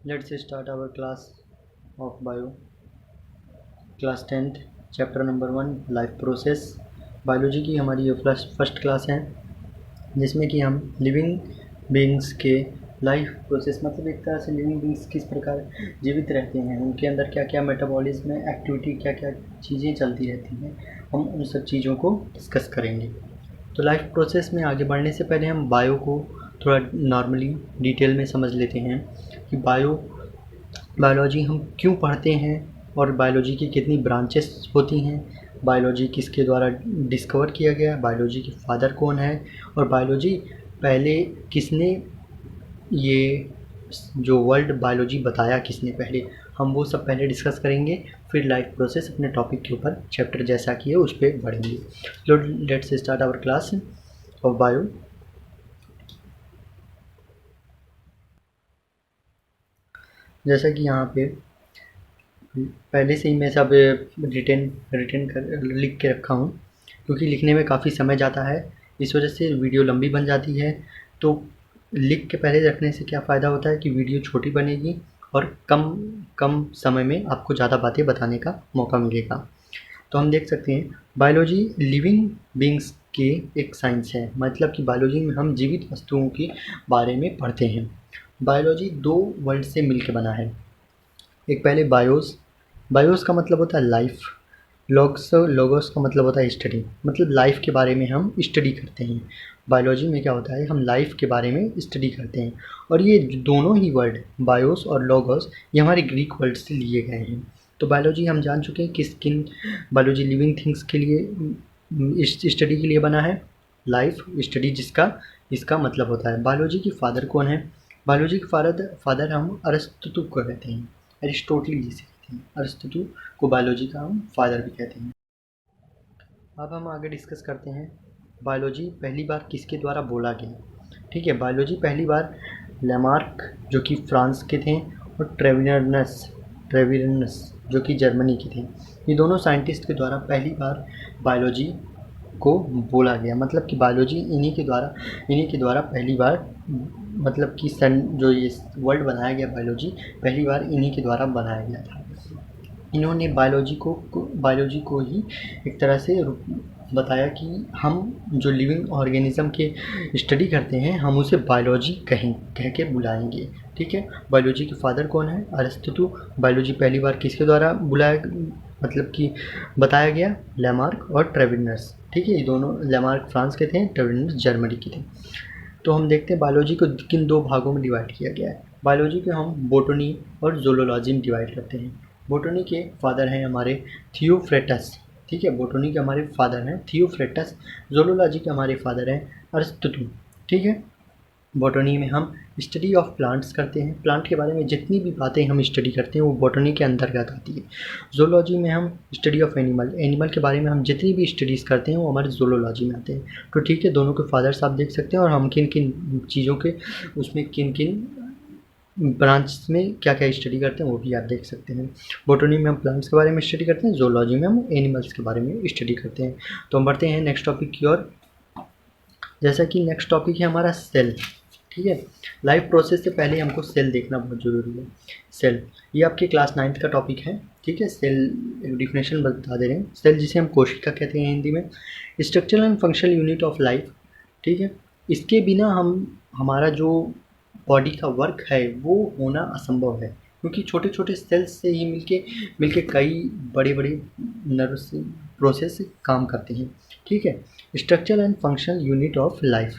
Let's start our class of bio. Class 10th chapter number 1 life process. Biology की हमारी ये first class है जिसमें कि हम लिविंग बीइंग्स के लाइफ प्रोसेस मतलब एक तरह से लिविंग बीइंग्स किस प्रकार जीवित रहते हैं, उनके अंदर क्या क्या मेटाबॉलिज्म में एक्टिविटी क्या क्या चीज़ें चलती रहती हैं, हम उन सब चीज़ों को डिस्कस करेंगे। तो लाइफ प्रोसेस में आगे बढ़ने से पहले हम बायो को थोड़ा नॉर्मली डिटेल में समझ लेते हैं कि बायोलॉजी हम क्यों पढ़ते हैं और बायोलॉजी की कितनी ब्रांचेस होती हैं, बायोलॉजी किसके द्वारा डिस्कवर किया गया, बायोलॉजी के फादर कौन है और बायोलॉजी पहले किसने ये जो वर्ल्ड बायोलॉजी बताया किसने पहले, हम वो सब पहले डिस्कस करेंगे। फिर लाइफ प्रोसेस अपने टॉपिक के ऊपर चैप्टर जैसा कि है उस पर बढ़ेंगे। तो let's start our class of bio. जैसा कि यहाँ पे पहले से ही मैं सब रिटर्न कर लिख के रखा हूँ, क्योंकि लिखने में काफ़ी समय जाता है, इस वजह से वीडियो लंबी बन जाती है। तो लिख के पहले रखने से क्या फ़ायदा होता है कि वीडियो छोटी बनेगी और कम समय में आपको ज़्यादा बातें बताने का मौका मिलेगा। तो हम देख सकते हैं बायोलॉजी लिविंग बीइंग्स की एक साइंस है, मतलब कि बायोलॉजी में हम जीवित वस्तुओं के बारे में पढ़ते हैं। बायोलॉजी दो वर्ड से मिलकर बना है। एक पहले बायोस का मतलब होता है लाइफ, लोगोस का मतलब होता है स्टडी, मतलब लाइफ के बारे में हम स्टडी करते हैं। बायोलॉजी में क्या होता है, हम लाइफ के बारे में स्टडी करते हैं। और ये दोनों ही वर्ड बायोस और लोगोस ये हमारे ग्रीक वर्ड से लिए गए हैं। तो बायोलॉजी हम जान चुके हैं किन बायोलॉजी लिविंग थिंग्स के लिए स्टडी के लिए बना है, लाइफ स्टडी जिसका इसका मतलब होता है। बायोलॉजी की फादर कौन है, बायोलॉजी के फादर हम अरस्तु को कहते हैं, एरिस्टोटल जिसे कहते हैं, अरस्तु को बायोलॉजी का हम फादर भी कहते हैं। अब हम आगे डिस्कस करते हैं बायोलॉजी पहली बार किसके द्वारा बोला गया। ठीक है, बायोलॉजी पहली बार लेमार्क जो कि फ्रांस के थे और ट्रेविरनस जो कि जर्मनी के थे, ये दोनों साइंटिस्ट के द्वारा पहली बार बायोलॉजी को बोला गया। मतलब कि बायोलॉजी इन्हीं के द्वारा पहली बार, मतलब कि जो ये वर्ल्ड बनाया गया बायोलॉजी पहली बार इन्हीं के द्वारा बनाया गया था। इन्होंने बायोलॉजी को ही एक तरह से बताया कि हम जो लिविंग ऑर्गेनिज्म के स्टडी करते हैं हम उसे बायोलॉजी कह के बुलाएंगे। ठीक है, बायोलॉजी के फादर कौन है, अरस्तु। बायोलॉजी पहली बार किसके द्वारा बुलाया, मतलब कि बताया गया, लेमार्क और ट्रेविनस। ठीक है, ये दोनों, लेमार्क फ्रांस के थे, ट्रेविनस जर्मनी के थे। तो हम देखते हैं बायोलॉजी को किन दो भागों में डिवाइड किया गया है। बायोलॉजी को हम बोटनी और ज़ूलॉजी में डिवाइड करते हैं। बोटनी के फादर हैं हमारे थियोफ्रेटस। ठीक है, बोटनी के हमारे फादर हैं थियोफ्रेटस, ज़ूलॉजी के हमारे फादर हैं अरस्तु। ठीक है, बॉटनी में हम स्टडी ऑफ प्लांट्स करते हैं, प्लांट के बारे में जितनी भी बातें हम स्टडी करते हैं वो बॉटनी के अंतर्गत आती है। ज़ूलॉजी में हम स्टडी ऑफ एनिमल के बारे में हम जितनी भी स्टडीज़ करते हैं वो हमारे ज़ूलॉजी में आते हैं। तो ठीक है, दोनों के फादर्स आप देख सकते हैं और हम किन किन चीज़ों के उसमें किन किन ब्रांच में क्या क्या स्टडी करते हैं वो भी आप देख सकते हैं। बॉटनी में हम प्लांट्स के बारे में स्टडी करते हैं, ज़ूलॉजी में हम एनिमल्स के बारे में स्टडी करते हैं। तो हम बढ़ते हैं नेक्स्ट टॉपिक की ओर। जैसा कि नेक्स्ट टॉपिक है हमारा सेल। ठीक है, लाइफ प्रोसेस से पहले हमको सेल देखना बहुत ज़रूरी है। सेल ये आपके क्लास 9th का टॉपिक है। ठीक है, सेल डिफिनेशन बता दे रहे हैं। सेल जिसे हम कोशिका कहते हैं हिंदी में, structural and functional unit of life. ठीक है, इसके बिना हमारा जो बॉडी का वर्क है वो होना असंभव है, क्योंकि छोटे छोटे सेल्स से ही मिलके कई बड़े बड़े नर्व्स प्रोसेस काम करते हैं। ठीक है, structural and functional unit of life,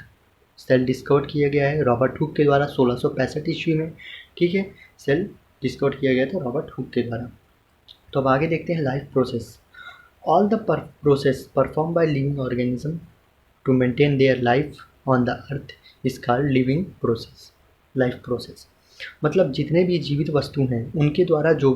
cell discover किया गया है रॉबर्ट हुक के द्वारा 1665 ईस्वी में। ठीक है, सेल डिस्कवर किया गया था रॉबर्ट हुक के द्वारा। तो अब आगे देखते हैं life process. All the process perform by living organism to maintain their life on the earth is called living process. Life process मतलब जितने भी जीवित वस्तु हैं उनके द्वारा जो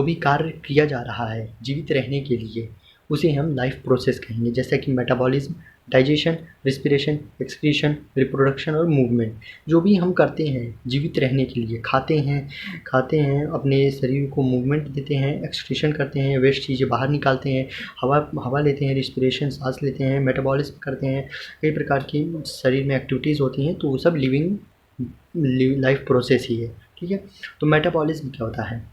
भी कार्य किया जा रहा है जीवित रहने के लिए उसे हम लाइफ प्रोसेस कहेंगे। जैसा कि metabolism, digestion, respiration, excretion, reproduction और मूवमेंट, जो भी हम करते हैं जीवित रहने के लिए, खाते हैं अपने शरीर को मूवमेंट देते हैं, एक्सक्रीशन करते हैं, वेस्ट चीज़ें बाहर निकालते हैं, हवा लेते हैं, रिस्पिरेशन सांस लेते हैं, मेटाबॉलिज्म करते हैं, कई प्रकार की शरीर में एक्टिविटीज़ होती हैं, तो वो सब लिविंग लाइफ प्रोसेस ही है। ठीक है। तो मेटाबॉलिज्म क्या होता है?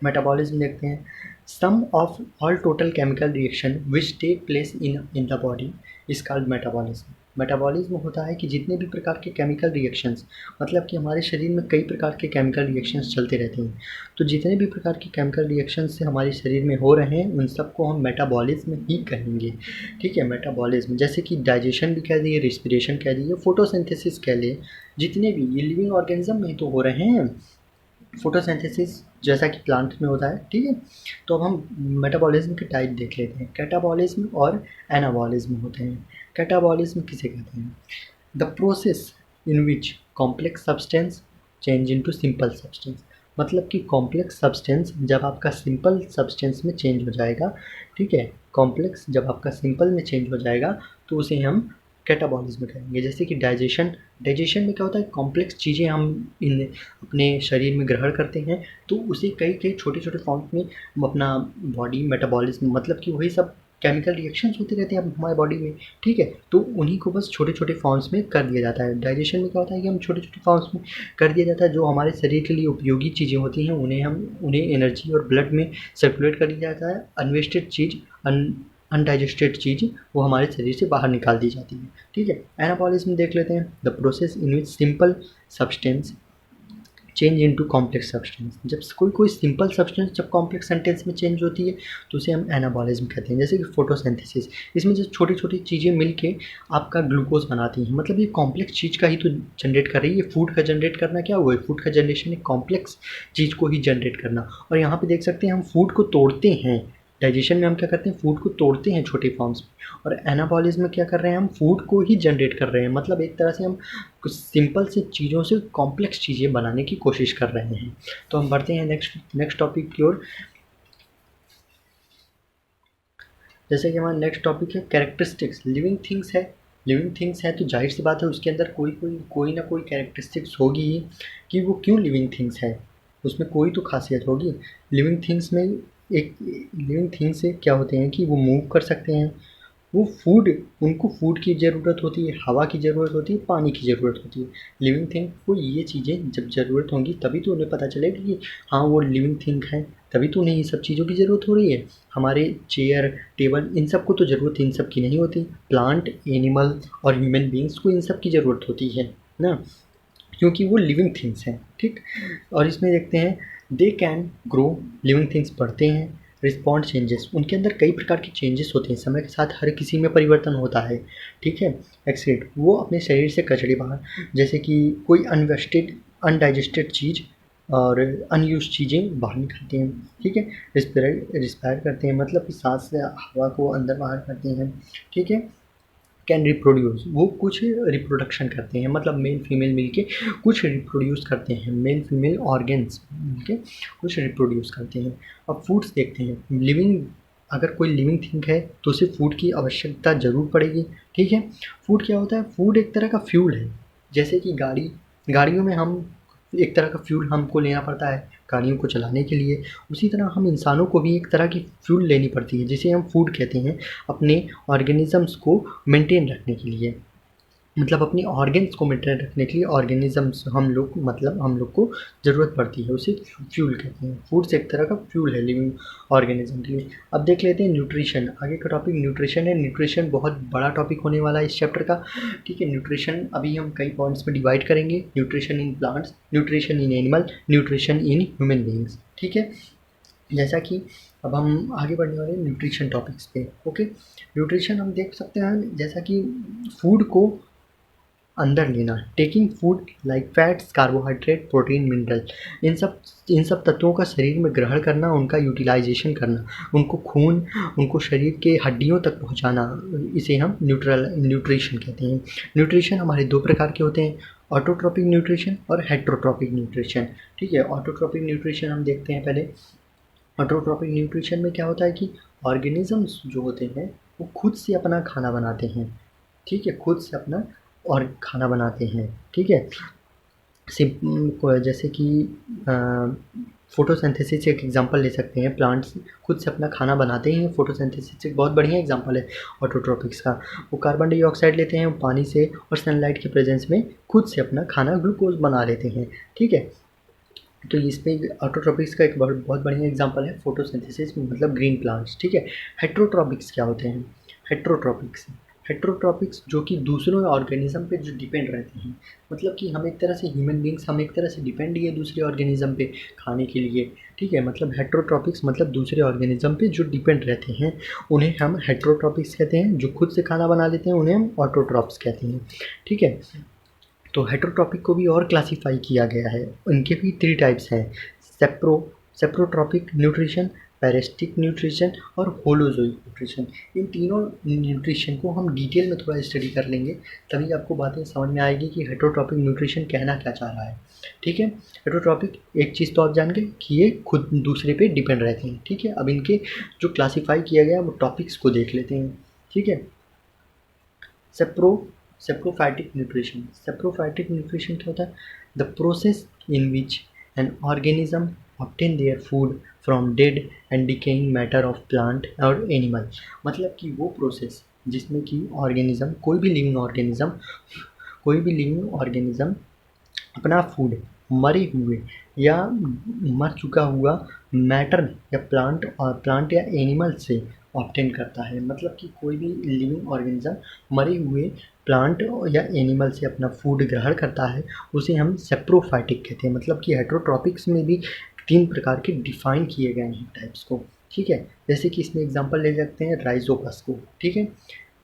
मेटाबॉलिज्म देखते हैं, sum of all total chemical reaction which take place in the body is called metabolism. Metabolism होता है कि जितने भी प्रकार के केमिकल रिएक्शंस, मतलब कि हमारे शरीर में कई प्रकार के केमिकल रिएक्शंस चलते रहते हैं, तो जितने भी प्रकार के केमिकल रिएक्शंस से हमारे शरीर में हो रहे हैं उन सबको हम मेटाबॉलिज्म ही कहेंगे। ठीक है, मेटाबॉलिज्म जैसे कि डाइजेशन भी कह दिए, रिस्पिरेशन कह दिए, फोटोसिंथेसिस कह लिए, जितने भी ये लिविंग ऑर्गेनिज्म में तो हो रहे हैं। फोटोसिंथेसिस जैसा कि प्लांट में होता है, ठीक है। तो अब हम मेटाबॉलिज्म के टाइप देख लेते हैं। कैटाबॉलिज्म और एनाबॉलिज्म होते हैं। कैटाबॉलिज्म किसे कहते हैं? The process in which complex substance change into simple substance, मतलब कि कॉम्प्लेक्स सब्सटेंस जब आपका सिंपल सब्सटेंस में चेंज हो जाएगा, ठीक है, कॉम्प्लेक्स जब आपका सिंपल में चेंज हो जाएगा तो उसे हम कैटाबॉलिज्म कहेंगे। जैसे कि डाइजेशन, डाइजेशन में क्या होता है, कॉम्प्लेक्स चीज़ें हम इन अपने शरीर में ग्रहण करते हैं तो उसे कई कई छोटे छोटे फॉर्म्स में हम अपना बॉडी मेटाबॉलिज्म, मतलब कि वही सब केमिकल रिएक्शंस होते रहते हैं हमारे बॉडी में, ठीक है, तो उन्हीं को बस छोटे छोटे फॉर्म्स में कर दिया जाता है। डाइजेशन में क्या होता है कि हम छोटे छोटे फॉर्म्स में कर दिया जाता है, जो हमारे शरीर के लिए उपयोगी चीज़ें होती हैं उन्हें एनर्जी और ब्लड में सर्कुलेट कर दिया जाता है। अनवेस्टेड चीज़, अनडाइजेस्टेड चीज़ वो हमारे शरीर से बाहर निकाल दी जाती है, ठीक है। एनाबॉलिज्म देख लेते हैं, the process in which simple substance change into complex substance. जब कोई सिंपल सब्सटेंस जब कॉम्प्लेक्स सेंटेंस में चेंज होती है तो उसे हम एनाबॉलिज्म कहते हैं। जैसे कि फोटोसिंथेसिस, इसमें जो छोटी छोटी चीज़ें मिलके आपका ग्लूकोज बनाती हैं, मतलब ये कॉम्प्लेक्स चीज़ का ही तो जनरेट कर रही है। फूड का जनरेट करना क्या हुआ है? फूड का जनरेशन एक कॉम्प्लेक्स चीज़ को ही जनरेट करना। और यहाँ पे देख सकते हैं हम फूड को तोड़ते हैं। डाइजेशन में हम क्या करते हैं? फूड को तोड़ते हैं छोटे फॉर्म्स में। और एनाबॉलिज्म में क्या कर रहे हैं? हम फूड को ही जनरेट कर रहे हैं, मतलब एक तरह से हम कुछ सिंपल से चीज़ों से कॉम्प्लेक्स चीज़ें बनाने की कोशिश कर रहे हैं। तो हम बढ़ते हैं नेक्स्ट टॉपिक की ओर। जैसे कि हमारा नेक्स्ट टॉपिक है कैरेक्टरिस्टिक्स। लिविंग थिंग्स है, लिविंग थिंग्स है तो जाहिर सी बात है उसके अंदर कोई ना कोई कैरेक्टरिस्टिक्स होगी ही कि वो क्यों लिविंग थिंग्स है, उसमें कोई तो खासियत होगी। लिविंग थिंग्स में एक लिविंग थिंग्स से क्या होते हैं कि वो मूव कर सकते हैं, वो उनको फूड की ज़रूरत होती है, हवा की ज़रूरत होती है, पानी की ज़रूरत होती है। लिविंग थिंग को ये चीज़ें जब ज़रूरत होंगी तभी तो उन्हें पता चलेगा कि हाँ वो लिविंग थिंग है, तभी तो उन्हें ये सब चीज़ों की ज़रूरत हो रही है। हमारे चेयर, टेबल, इन सब को तो ज़रूरत इन सब की नहीं होती। प्लांट, एनिमल और ह्यूमन बींग्स को इन सब की ज़रूरत होती है ना, क्योंकि वो लिविंग थिंग्स हैं, ठीक। और इसमें देखते हैं they can grow, living things बढ़ते हैं। रिस्पॉन्ड चेंजेस, उनके अंदर कई प्रकार के चेंजेस होते हैं, समय के साथ हर किसी में परिवर्तन होता है, ठीक है। एक्सीड, वो अपने शरीर से कचड़े बाहर, जैसे कि कोई अनडाइजेस्टेड चीज़ और अनयूज चीज़ें बाहर निकालते हैं, ठीक है। रिस्पायर करते हैं, मतलब कि सांस से हवा को अंदर बाहर करते हैं, ठीक है। कैन रिप्रोड्यूस, वो कुछ रिप्रोडक्शन करते हैं, मतलब मेल फीमेल मिलके कुछ रिप्रोड्यूस करते हैं, मेल फीमेल ऑर्गेन्स मिलके कुछ रिप्रोड्यूस करते हैं। अब फूड्स देखते हैं। अगर कोई लिविंग थिंग है तो उसे फूड की आवश्यकता ज़रूर पड़ेगी, ठीक है। फूड क्या होता है? फूड एक तरह का फ्यूल है, जैसे कि गाड़ियों में हम एक तरह का फ्यूल हमको लेना पड़ता है गाड़ियों को चलाने के लिए, उसी तरह हम इंसानों को भी एक तरह की फ्यूल लेनी पड़ती है जिसे हम फूड कहते हैं, अपने ऑर्गेनिज़म्स को मेंटेन रखने के लिए, मतलब अपनी ऑर्गेन्स को मेंटेन रखने के लिए ऑर्गेनिज़म्स हम लोग को ज़रूरत पड़ती है, उसे फ्यूल कहते हैं। फूड्स एक तरह का फ्यूल है लिविंग ऑर्गेनिज्म के लिए। अब देख लेते हैं न्यूट्रिशन। आगे का टॉपिक न्यूट्रिशन है। न्यूट्रिशन बहुत बड़ा टॉपिक होने वाला है इस चैप्टर का, ठीक है। न्यूट्रिशन अभी हम कई पॉइंट्स में डिवाइड करेंगे। Nutrition in plants, nutrition in animal, nutrition in human beings, ठीक है। जैसा कि अब हम आगे बढ़ने वाले हैं न्यूट्रिशन टॉपिक्स पे, ओके। न्यूट्रिशन हम देख सकते हैं जैसा कि फूड को अंदर लेना, taking food like fats, carbohydrate, protein, mineral, इन सब तत्वों का शरीर में ग्रहण करना, उनका यूटिलाइजेशन करना, उनको शरीर के हड्डियों तक पहुंचाना, इसे हम न्यूट्रिशन कहते हैं। न्यूट्रिशन हमारे दो प्रकार के होते हैं, ऑटोट्रॉपिक न्यूट्रिशन और हेट्रोट्रॉपिक न्यूट्रिशन, ठीक है। ऑटोट्रॉपिक न्यूट्रिशन हम देखते हैं पहले। ऑटोट्रॉपिक न्यूट्रिशन में क्या होता है कि ऑर्गेनिजम्स जो होते हैं वो खुद से अपना खाना बनाते हैं, ठीक है, खुद से अपना और खाना बनाते हैं, ठीक है। जैसे कि फोटोसिंथेसिस एक एग्जांपल ले सकते हैं। प्लांट्स खुद से अपना खाना बनाते हैं, फोटोसिंथेसिस एक बहुत बढ़िया एग्जांपल है ऑटोट्रॉपिक्स का। वो कार्बन डाइऑक्साइड लेते हैं पानी से और सनलाइट के प्रेजेंस में खुद से अपना खाना ग्लूकोज बना लेते हैं, ठीक है। तो इस पे ऑटोट्रॉपिक्स का एक बहुत बढ़िया एग्जांपल है फोटोसिंथेसिस, मतलब ग्रीन प्लांट्स, ठीक है। हेट्रोट्रॉपिक्स क्या होते हैं? हेट्रोट्रॉपिक्स हेट्रोट्रॉपिक्स जो कि दूसरों ऑर्गेनिज्म पे जो डिपेंड रहते हैं, मतलब कि हम एक तरह से ह्यूमन बींग्स हम एक तरह से डिपेंड ही है दूसरे ऑर्गेनिज्म पे खाने के लिए, ठीक है। मतलब हेट्रोट्रॉपिक्स मतलब दूसरे ऑर्गेनिज्म पे जो डिपेंड रहते हैं उन्हें हम हेट्रोट्रॉपिक्स कहते हैं। जो खुद से खाना बना लेते हैं उन्हें हम ऑटोट्रॉप्स कहते हैं, ठीक है। तो हेट्रोट्रॉपिक को भी और क्लासीफाई किया गया है। उनके भी 3 टाइप्स हैं, सेप्रोट्रॉपिक न्यूट्रिशन, पैरेस्टिक न्यूट्रिशन और होलोजोइक न्यूट्रिशन। इन तीनों न्यूट्रिशन को हम डिटेल में थोड़ा स्टडी कर लेंगे, तभी आपको बातें समझ में आएगी कि हेट्रोट्रॉपिक न्यूट्रिशन कहना क्या चाह रहा है, ठीक है। हेट्रोट्रॉपिक एक चीज़ तो आप जान गए कि ये खुद दूसरे पे डिपेंड रहते हैं, ठीक है। अब इनके जो क्लासीफाई किया गया वो टॉपिक्स को देख लेते हैं, ठीक है। सेप्रो सेप्रोफाइटिक न्यूट्रिशन। सेप्रोफाइटिक न्यूट्रिशन क्या होता है? The process in which an organism obtain their food from dead and decaying matter of plant और एनिमल। मतलब कि वो प्रोसेस जिसमें कि ऑर्गेनिज्म कोई भी लिविंग ऑर्गेनिज्म अपना फूड मरे हुए या मर चुका हुआ मैटर या प्लांट या एनिमल से ऑब्टेन करता है। मतलब कि कोई भी लिविंग ऑर्गेनिज्म मरे हुए प्लांट या एनिमल से अपना फूड ग्रहण करता है, उसे हम सेप्रोफाइटिक कहते हैं। मतलब कि हेट्रोट्रॉपिक्स में भी 3 प्रकार के डिफाइन किए गए हैं टाइप्स को, ठीक है। जैसे कि इसमें एग्जांपल ले सकते हैं राइजोपस को, ठीक है।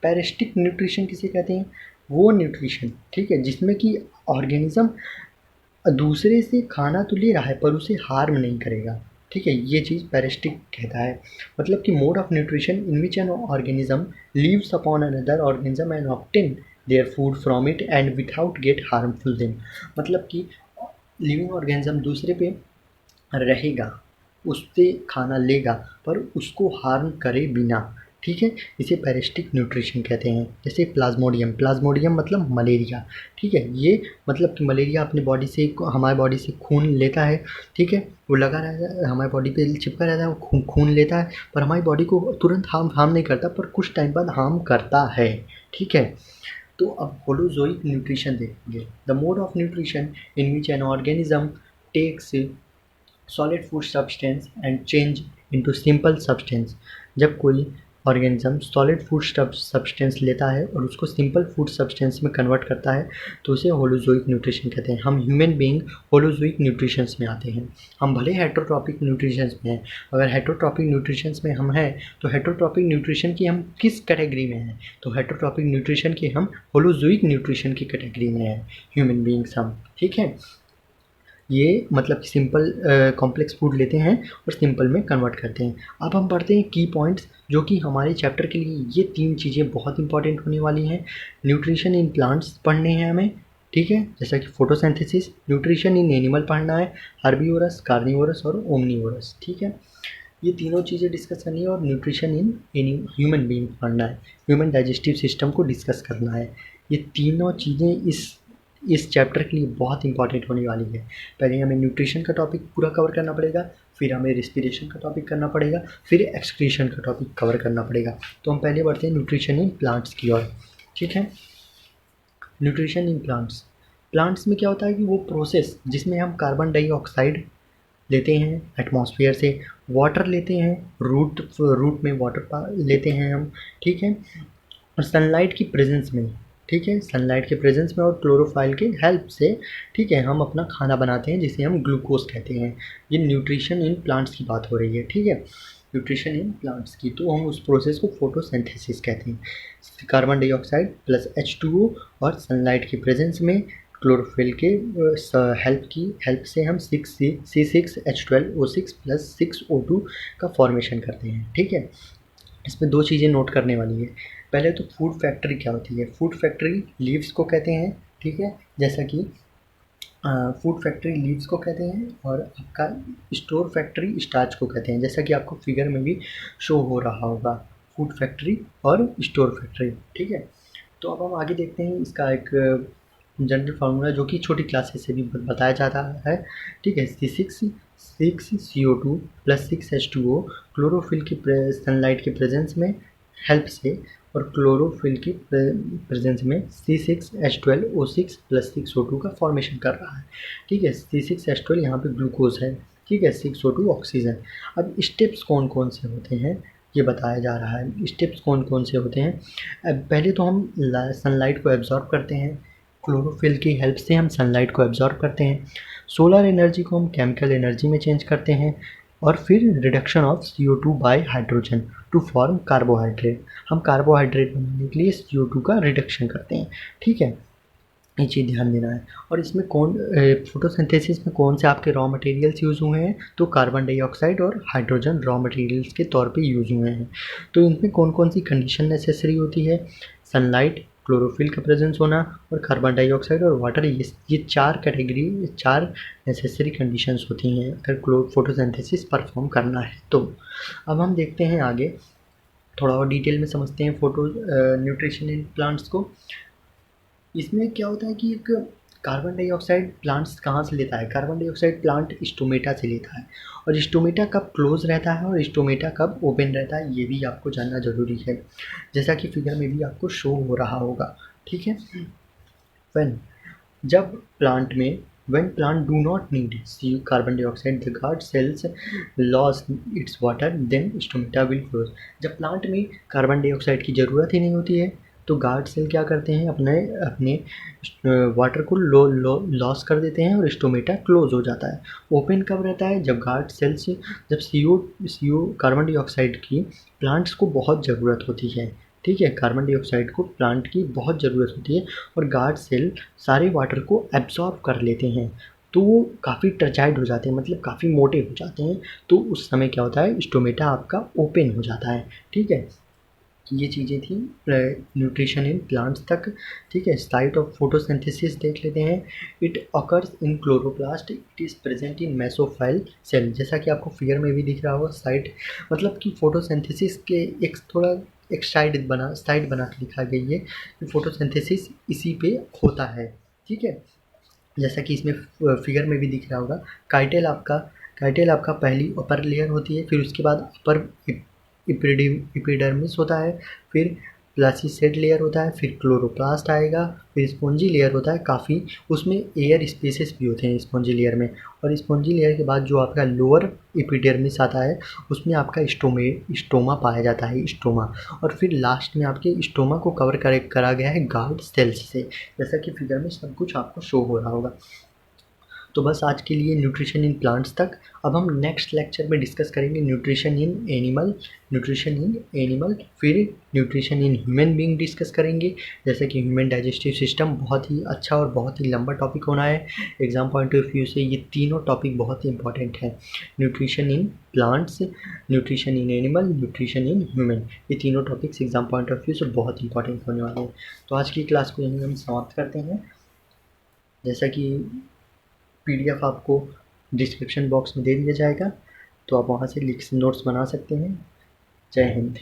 पैरेस्टिक न्यूट्रिशन किसे कहते हैं? वो न्यूट्रिशन, ठीक है, जिसमें कि ऑर्गेनिज्म दूसरे से खाना तो ले रहा है पर उसे हार्म नहीं करेगा, ठीक है। ये चीज़ पैरेस्टिक कहता है। मतलब कि mode of nutrition in which an organism lives upon another organism and obtain their food from it and without get harmful them. मतलब कि लिविंग ऑर्गेनिज्म दूसरे पे रहेगा, उससे खाना लेगा पर उसको हार्म करे बिना, ठीक है। इसे पैरेस्टिक न्यूट्रिशन कहते हैं। जैसे प्लाज्मोडियम मतलब मलेरिया, ठीक है। ये मतलब कि मलेरिया अपने बॉडी से हमारे बॉडी से खून लेता है, ठीक है। वो लगा रहता है हमारे बॉडी पे चिपका रहता है, वो खून लेता है पर हमारी बॉडी को तुरंत हार्म नहीं करता, पर कुछ टाइम बाद हार्म करता है, ठीक है। तो अब होलोजोइक न्यूट्रिशन देखेंगे। The mode of nutrition in which an organism takes solid food substance and change into simple substance. जब कोई ऑर्गेनिज्म सॉलिड फूड सब्सटेंस लेता है और उसको सिंपल फूड सब्सटेंस में कन्वर्ट करता है तो उसे होलोजोइक न्यूट्रिशन कहते हैं। हम ह्यूमन बीइंग होलोजोइक न्यूट्रिशंस में आते हैं। हम भले हेट्रोट्रॉपिक न्यूट्रिशंस में हैं, अगर हेट्रोट्रॉपिक न्यूट्रिशंस में हम हैं तो हेट्रोट्रॉपिक न्यूट्रिशन की हम किस कैटेगरी में हैं? तो हेट्रोट्रॉपिक न्यूट्रिशन की हम होलोजोइक न्यूट्रिशन की कैटेगरी में हैं, ह्यूमन बीइंग्स हम, ठीक है। ये मतलब कि सिंपल कॉम्प्लेक्स फूड लेते हैं और सिंपल में कन्वर्ट करते हैं। अब हम पढ़ते हैं की पॉइंट्स जो कि हमारे चैप्टर के लिए ये 3 चीज़ें बहुत इंपॉर्टेंट होने वाली हैं। न्यूट्रिशन इन प्लांट्स पढ़ने हैं हमें, ठीक है, जैसा कि फोटोसिंथेसिस। न्यूट्रिशन इन एनिमल पढ़ना है, हर्बीवोरस, कार्निवोरस और ओमनीवोरस, ठीक है। ये तीनों चीज़ें डिस्कस करनी है और न्यूट्रिशन इन ह्यूमन बीइंग पढ़ना है, ह्यूमन डाइजेस्टिव सिस्टम को डिस्कस करना है। ये तीनों चीज़ें इस चैप्टर के लिए बहुत इंपॉर्टेंट होने वाली है। पहले हमें न्यूट्रिशन का टॉपिक पूरा कवर करना पड़ेगा, फिर हमें रेस्पिरेशन का टॉपिक करना पड़ेगा, फिर एक्सक्रीशन का टॉपिक कवर करना पड़ेगा। तो हम पहले बढ़ते हैं न्यूट्रिशन इन प्लांट्स की ओर, ठीक है। न्यूट्रिशन इन प्लांट्स में क्या होता है कि वो प्रोसेस जिसमें हम कार्बन डाइऑक्साइड लेते हैं एटमॉस्फेयर से, वाटर लेते हैं, रूट में वाटर लेते हैं हम, ठीक है, और सनलाइट की प्रेजेंस में, ठीक है, सनलाइट के प्रेजेंस में और क्लोरोफाइल के हेल्प से, ठीक है, हम अपना खाना बनाते हैं जिसे हम ग्लूकोज कहते हैं। ये न्यूट्रिशन इन प्लांट्स की बात हो रही है, ठीक है, न्यूट्रिशन इन प्लांट्स की। तो हम उस प्रोसेस को फोटोसिंथेसिस कहते हैं। कार्बन डाइऑक्साइड प्लस H2O और सनलाइट की प्रेजेंस में क्लोरोफिल के हेल्प से हम C6H12O6 प्लस 6O2 का फॉर्मेशन करते हैं, ठीक है। इसमें 2 चीज़ें नोट करने वाली है। पहले तो फूड फैक्ट्री क्या होती है? फूड फैक्ट्री लीव्स को कहते हैं, ठीक है, जैसा कि फूड फैक्ट्री लीव्स को कहते हैं और आपका स्टोर फैक्ट्री स्टार्च को कहते हैं, जैसा कि आपको फिगर में भी शो हो रहा होगा, फूड फैक्ट्री और स्टोर फैक्ट्री, ठीक है। तो अब हम आगे देखते हैं इसका एक जनरल फार्मूला जो कि छोटी क्लासेस से भी बताया जाता है, ठीक है। C6CO2 प्लस 6H2O क्लोरोफिल की सनलाइट के प्रेजेंस में हेल्प से और क्लोरोफिल की प्रेजेंस में C6H12O6 + 6O2 का फॉर्मेशन कर रहा है। ठीक है, C6H12 यहाँ पे ग्लूकोज है, ठीक है, 6O2 ऑक्सीजन। अब स्टेप्स कौन कौन से होते हैं ये बताया जा रहा है। स्टेप्स कौन कौन से होते हैं, अब पहले तो हम सनलाइट को एब्जॉर्ब करते हैं, क्लोरोफिल की हेल्प से हम सनलाइट को एब्जॉर्ब करते हैं, सोलर एनर्जी को हम केमिकल एनर्जी में चेंज करते हैं, और फिर reduction of CO2 by hydrogen to form carbohydrate. हम कार्बोहाइड्रेट बनाने के लिए CO2 का रिडक्शन करते हैं। ठीक है, ये चीज़ ध्यान देना है। और इसमें फोटोसिंथेसिस में कौन से आपके रॉ मटेरियल्स यूज़ हुए हैं, तो कार्बन डाइऑक्साइड और हाइड्रोजन रॉ मटेरियल्स के तौर पे यूज़ हुए हैं। तो इनमें कौन कौन सी कंडीशन नेसेसरी होती है, सनलाइट, क्लोरोफिल का प्रेजेंस होना और कार्बन डाइऑक्साइड और वाटर, ये 4 कैटेगरी, 4 नेसेसरी कंडीशंस होती हैं अगर फोटोसिंथेसिस परफॉर्म करना है तो। अब हम देखते हैं आगे, थोड़ा और डिटेल में समझते हैं न्यूट्रिशन इन प्लांट्स को। इसमें क्या होता है कि एक कार्बन डाइऑक्साइड प्लांट्स कहाँ से लेता है, कार्बन डाइऑक्साइड प्लांट स्टोमेटा से लेता है, और स्टोमेटा कब क्लोज रहता है और स्टोमेटा कब ओपन रहता है ये भी आपको जानना ज़रूरी है, जैसा कि फिगर में भी आपको शो हो रहा होगा। ठीक है, जब प्लांट में when plant do not need carbon dioxide, the guard cells lost its water, then stomata will close। जब प्लांट में कार्बन डाइऑक्साइड की ज़रूरत ही नहीं होती है तो गार्ड सेल क्या करते हैं, अपने अपने वाटर को लॉस कर देते हैं और स्टोमेटा क्लोज हो जाता है। ओपन कब रहता है, जब गार्ड सेल से जब CO कार्बन डाइऑक्साइड की प्लांट्स को बहुत ज़रूरत होती है। ठीक है, कार्बन डाइऑक्साइड को प्लांट की बहुत ज़रूरत होती है और गार्ड सेल सारे वाटर को एब्जॉर्ब कर लेते हैं, तो वो काफ़ी टर्चाइड हो जाते हैं, मतलब काफ़ी मोटे हो जाते हैं। तो उस समय क्या होता है, स्टोमेटा आपका ओपन हो जाता है। ठीक है, ये चीज़ें थी न्यूट्रिशन इन प्लांट्स तक। ठीक है, साइट ऑफ फोटोसिंथेसिस देख लेते हैं। It occurs in chloroplast, it is present in mesophyll cell. जैसा कि आपको फिगर में भी दिख रहा होगा, साइट मतलब कि फोटोसिंथेसिस के एक साइड बना के दिखा गई है कि फोटोसिंथेसिस इसी पे होता है। ठीक है, जैसा कि इसमें फिगर में भी दिख रहा होगा, काइटेल आपका पहली अपर लेयर होती है, फिर उसके बाद अपर एपिडर्मिस होता है, फिर प्लासीसेड लेयर होता है, फिर क्लोरोप्लास्ट आएगा, फिर स्पॉन्जी लेयर होता है, काफ़ी उसमें एयर स्पेसेस भी होते हैं स्पॉन्जी लेयर में, और स्पॉन्जी लेयर के बाद जो आपका लोअर एपिडर्मिस आता है उसमें आपका स्टोमा पाया जाता है, स्टोमा, और फिर लास्ट में आपके स्टोमा को करा गया है गार्ड सेल्स से, जैसा कि फिगर में सब कुछ आपको शो हो रहा होगा। तो बस आज के लिए न्यूट्रिशन इन प्लांट्स तक। अब हम नेक्स्ट लेक्चर में डिस्कस करेंगे न्यूट्रिशन इन एनिमल, फिर nutrition in human being discuss करेंगे, जैसे कि ह्यूमन डाइजेस्टिव सिस्टम बहुत ही अच्छा और बहुत ही लंबा टॉपिक होना है। एग्जाम पॉइंट ऑफ व्यू से ये तीनों टॉपिक बहुत ही इंपॉर्टेंट है, nutrition in plants, nutrition in animal, nutrition in human, ये तीनों topics exam point of view से बहुत इंपॉर्टेंट होने वाले हैं। तो आज की क्लास को यहीं हम समाप्त करते हैं। जैसा कि PDF आपको डिस्क्रिप्शन बॉक्स में दे दिया जाएगा, तो आप वहाँ से नोट्स बना सकते हैं। जय हिंद।